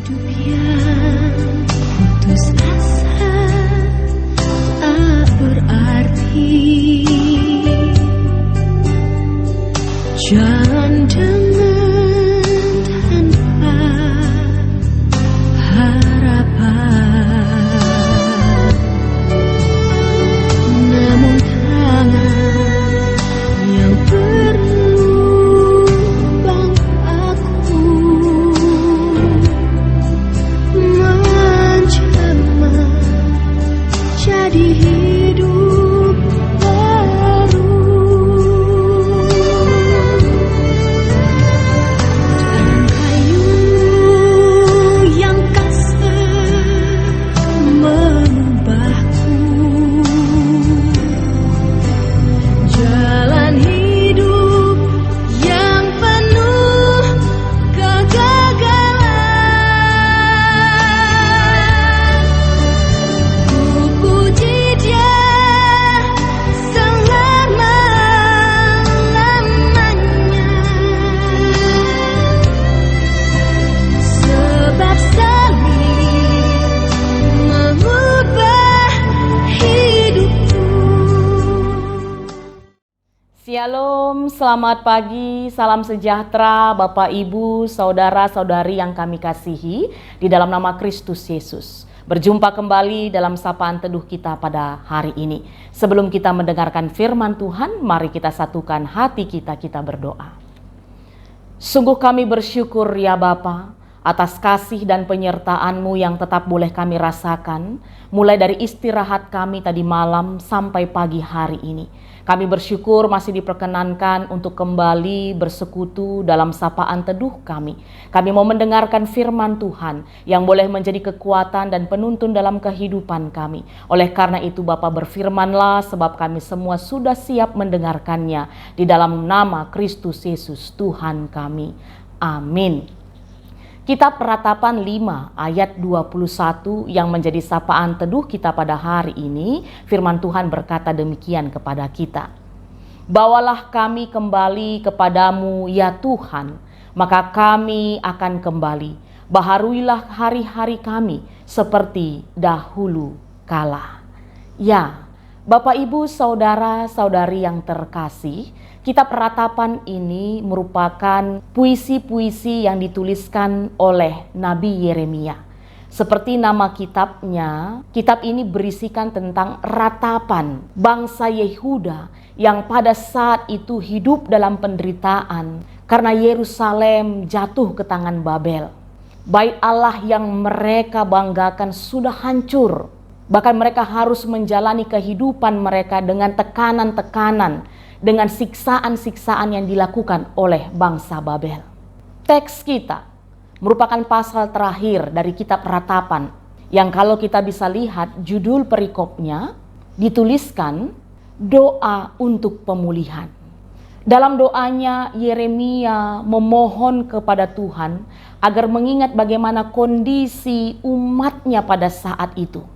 Hidup yang putus asa tak berarti. Jalan dengan tanpa harapan, namun tangan yang berlubang aku menjelma jadi hidup baru. Jalan kayu yang kasar mengubahku, jalan hidup yang penuh kegagalan. Ku puji Dia selama-lamanya, sebab salib mengubah hidupku. Shalom, selamat pagi, salam sejahtera Bapak Ibu, Saudara-saudari yang kami kasihi di dalam nama Kristus Yesus. Berjumpa kembali dalam sapaan teduh kita pada hari ini. Sebelum kita mendengarkan firman Tuhan, mari kita satukan hati kita berdoa. Sungguh kami bersyukur ya Bapa atas kasih dan penyertaan-Mu yang tetap boleh kami rasakan, mulai dari istirahat kami tadi malam sampai pagi hari ini. Kami bersyukur masih diperkenankan untuk kembali bersekutu dalam sapaan teduh kami. Kami mau mendengarkan firman Tuhan yang boleh menjadi kekuatan dan penuntun dalam kehidupan kami. Oleh karena itu Bapa, berfirmanlah sebab kami semua sudah siap mendengarkannya. Di dalam nama Kristus Yesus Tuhan kami. Amin. Kitab Ratapan 5 ayat 21 yang menjadi sapaan teduh kita pada hari ini, firman Tuhan berkata demikian kepada kita. Bawalah kami kembali kepadamu ya Tuhan, maka kami akan kembali. Baharuilah hari-hari kami seperti dahulu kala. Ya, Bapak Ibu Saudara-saudari yang terkasih, Kitab Ratapan ini merupakan puisi-puisi yang dituliskan oleh Nabi Yeremia. Seperti nama kitabnya, kitab ini berisikan tentang ratapan bangsa Yehuda yang pada saat itu hidup dalam penderitaan karena Yerusalem jatuh ke tangan Babel. Bait Allah yang mereka banggakan sudah hancur. Bahkan mereka harus menjalani kehidupan mereka dengan tekanan-tekanan, dengan siksaan-siksaan yang dilakukan oleh bangsa Babel. Teks kita merupakan pasal terakhir dari kitab Ratapan, yang kalau kita bisa lihat judul perikopnya dituliskan doa untuk pemulihan. Dalam doanya Yeremia memohon kepada Tuhan agar mengingat bagaimana kondisi umatnya pada saat itu.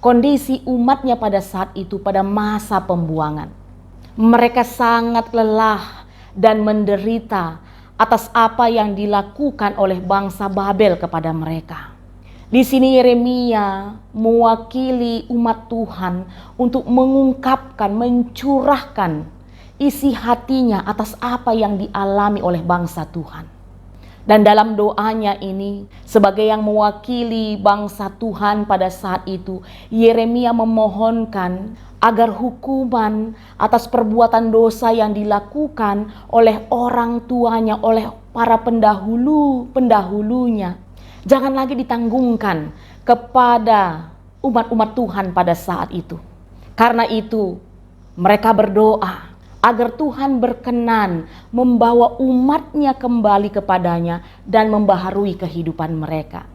Kondisi umatnya pada saat itu pada masa pembuangan. Mereka sangat lelah dan menderita atas apa yang dilakukan oleh bangsa Babel kepada mereka. Di sini Yeremia mewakili umat Tuhan untuk mengungkapkan, mencurahkan isi hatinya atas apa yang dialami oleh bangsa Tuhan. Dan dalam doanya ini, sebagai yang mewakili bangsa Tuhan pada saat itu, Yeremia memohonkan agar hukuman atas perbuatan dosa yang dilakukan oleh orang tuanya, oleh para pendahulunya, jangan lagi ditanggungkan kepada umat-umat Tuhan pada saat itu. Karena itu, mereka berdoa agar Tuhan berkenan membawa umatnya kembali kepadanya dan membaharui kehidupan mereka.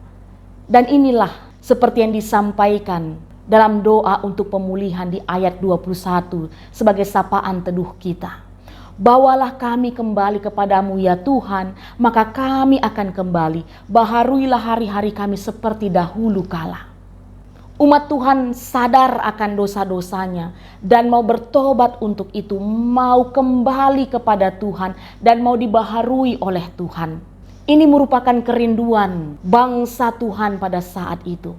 Dan inilah seperti yang disampaikan dalam doa untuk pemulihan di ayat 21 sebagai sapaan teduh kita. Bawalah kami kembali kepadamu ya Tuhan, maka kami akan kembali. Baharuilah hari-hari kami seperti dahulu kala. Umat Tuhan sadar akan dosa-dosanya dan mau bertobat untuk itu, mau kembali kepada Tuhan dan mau dibaharui oleh Tuhan. Ini merupakan kerinduan bangsa Tuhan pada saat itu.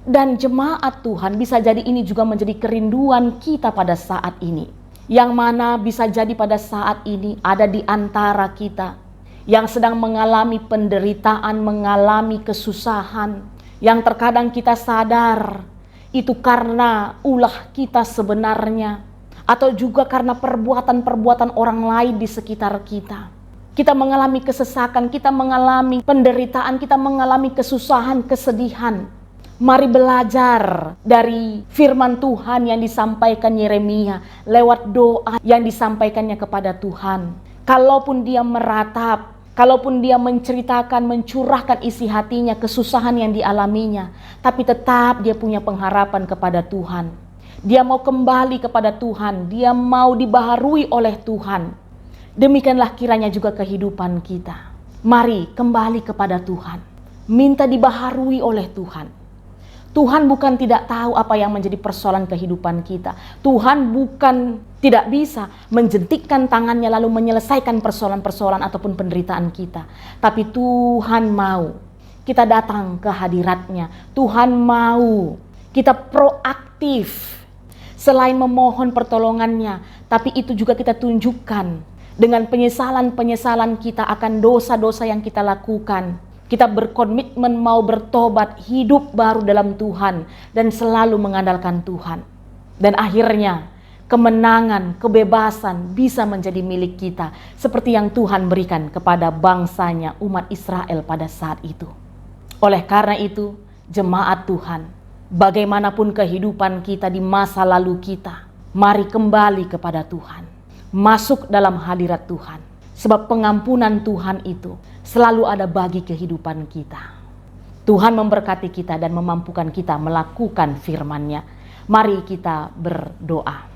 Dan jemaat Tuhan bisa jadi ini juga menjadi kerinduan kita pada saat ini. Yang mana bisa jadi pada saat ini ada di antara kita yang sedang mengalami penderitaan, mengalami kesusahan. Yang terkadang kita sadar itu karena ulah kita sebenarnya. Atau juga karena perbuatan-perbuatan orang lain di sekitar kita. Kita mengalami kesesakan, kita mengalami penderitaan, kita mengalami kesusahan, kesedihan. Mari belajar dari firman Tuhan yang disampaikan Yeremia lewat doa yang disampaikannya kepada Tuhan. Kalaupun dia meratap, kalaupun dia menceritakan, mencurahkan isi hatinya, kesusahan yang dialaminya, tapi tetap dia punya pengharapan kepada Tuhan. Dia mau kembali kepada Tuhan, dia mau dibaharui oleh Tuhan. Demikianlah kiranya juga kehidupan kita. Mari kembali kepada Tuhan, minta dibaharui oleh Tuhan. Tuhan bukan tidak tahu apa yang menjadi persoalan kehidupan kita. Tuhan bukan tidak bisa menjentikkan tangannya lalu menyelesaikan persoalan-persoalan ataupun penderitaan kita. Tapi Tuhan mau kita datang ke hadiratnya. Tuhan mau kita proaktif. Selain memohon pertolongannya, tapi itu juga kita tunjukkan dengan penyesalan-penyesalan kita akan dosa-dosa yang kita lakukan. Kita berkomitmen mau bertobat, hidup baru dalam Tuhan, dan selalu mengandalkan Tuhan. Dan akhirnya kemenangan, kebebasan bisa menjadi milik kita. Seperti yang Tuhan berikan kepada bangsanya umat Israel pada saat itu. Oleh karena itu, jemaat Tuhan, bagaimanapun kehidupan kita di masa lalu kita, mari kembali kepada Tuhan. Masuk dalam hadirat Tuhan. Sebab pengampunan Tuhan itu selalu ada bagi kehidupan kita. Tuhan memberkati kita dan memampukan kita melakukan firman-Nya. Mari kita berdoa.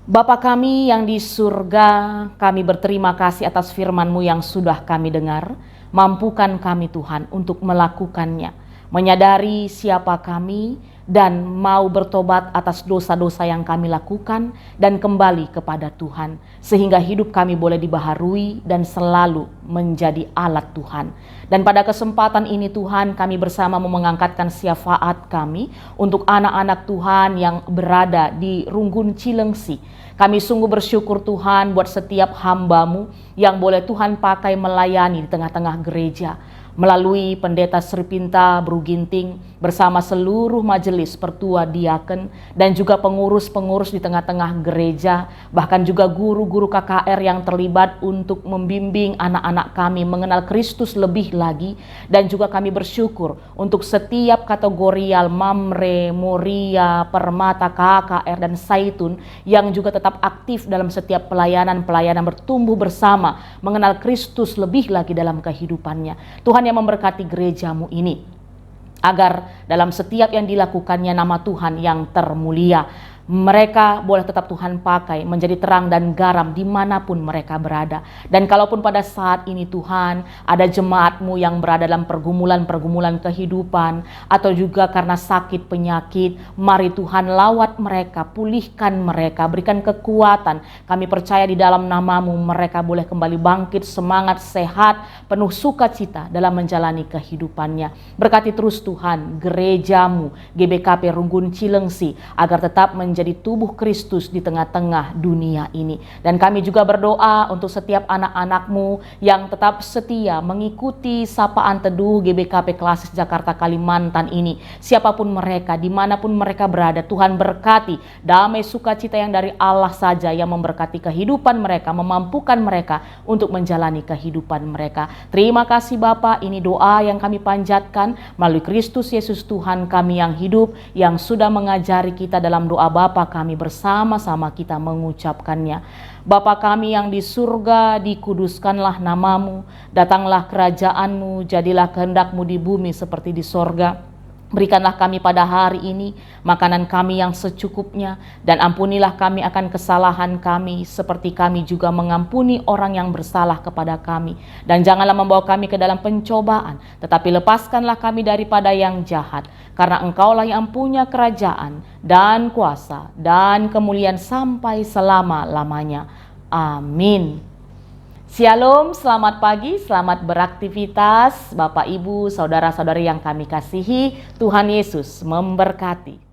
Bapa kami yang di surga, kami berterima kasih atas firman-Mu yang sudah kami dengar. Mampukan kami Tuhan untuk melakukannya. Menyadari siapa kami dan mau bertobat atas dosa-dosa yang kami lakukan dan kembali kepada Tuhan. Sehingga hidup kami boleh dibaharui dan selalu menjadi alat Tuhan. Dan pada kesempatan ini Tuhan, kami bersama mengangkatkan syafaat kami untuk anak-anak Tuhan yang berada di Runggun Cilengsi. Kami sungguh bersyukur Tuhan buat setiap hamba-Mu yang boleh Tuhan pakai melayani di tengah-tengah gereja. Melalui Pendeta Sri Pinta Bruginting bersama seluruh majelis pertua diaken dan juga pengurus-pengurus di tengah-tengah gereja, bahkan juga guru-guru KKR yang terlibat untuk membimbing anak-anak kami mengenal Kristus lebih lagi. Dan juga kami bersyukur untuk setiap kategorial Mamre, Moria, Permata, KKR dan Saitun yang juga tetap aktif dalam setiap pelayanan-pelayanan bertumbuh bersama mengenal Kristus lebih lagi dalam kehidupannya. Tuhan yang memberkati gereja-Mu ini, agar dalam setiap yang dilakukannya nama Tuhan yang termulia. Mereka boleh tetap Tuhan pakai menjadi terang dan garam dimanapun mereka berada. Dan kalaupun pada saat ini Tuhan ada jemaat-Mu yang berada dalam pergumulan-pergumulan kehidupan atau juga karena sakit penyakit, mari Tuhan lawat mereka, pulihkan mereka, berikan kekuatan. Kami percaya di dalam nama-Mu mereka boleh kembali bangkit, semangat, sehat, penuh sukacita dalam menjalani kehidupannya. Berkati terus Tuhan gereja-Mu GBKP Runggun Cilengsi agar tetap menjadi tubuh Kristus di tengah-tengah dunia ini. Dan kami juga berdoa untuk setiap anak-anak-Mu yang tetap setia mengikuti sapaan teduh GBKP Klasis Jakarta Kalimantan ini. Siapapun mereka, dimanapun mereka berada, Tuhan berkati damai sukacita yang dari Allah saja yang memberkati kehidupan mereka, memampukan mereka untuk menjalani kehidupan mereka. Terima kasih Bapa, ini doa yang kami panjatkan melalui Kristus Yesus Tuhan kami yang hidup, yang sudah mengajari kita dalam doa Bapa kami, bersama-sama kita mengucapkannya. Bapa kami yang di surga, dikuduskanlah nama-Mu, datanglah kerajaan-Mu, jadilah kehendak-Mu di bumi seperti di sorga. Berikanlah kami pada hari ini makanan kami yang secukupnya, dan ampunilah kami akan kesalahan kami seperti kami juga mengampuni orang yang bersalah kepada kami. Dan janganlah membawa kami ke dalam pencobaan, tetapi lepaskanlah kami daripada yang jahat. Karena Engkaulah yang punya kerajaan dan kuasa dan kemuliaan sampai selama-lamanya. Amin. Shalom, selamat pagi, selamat beraktivitas Bapak Ibu, saudara-saudari yang kami kasihi. Tuhan Yesus memberkati.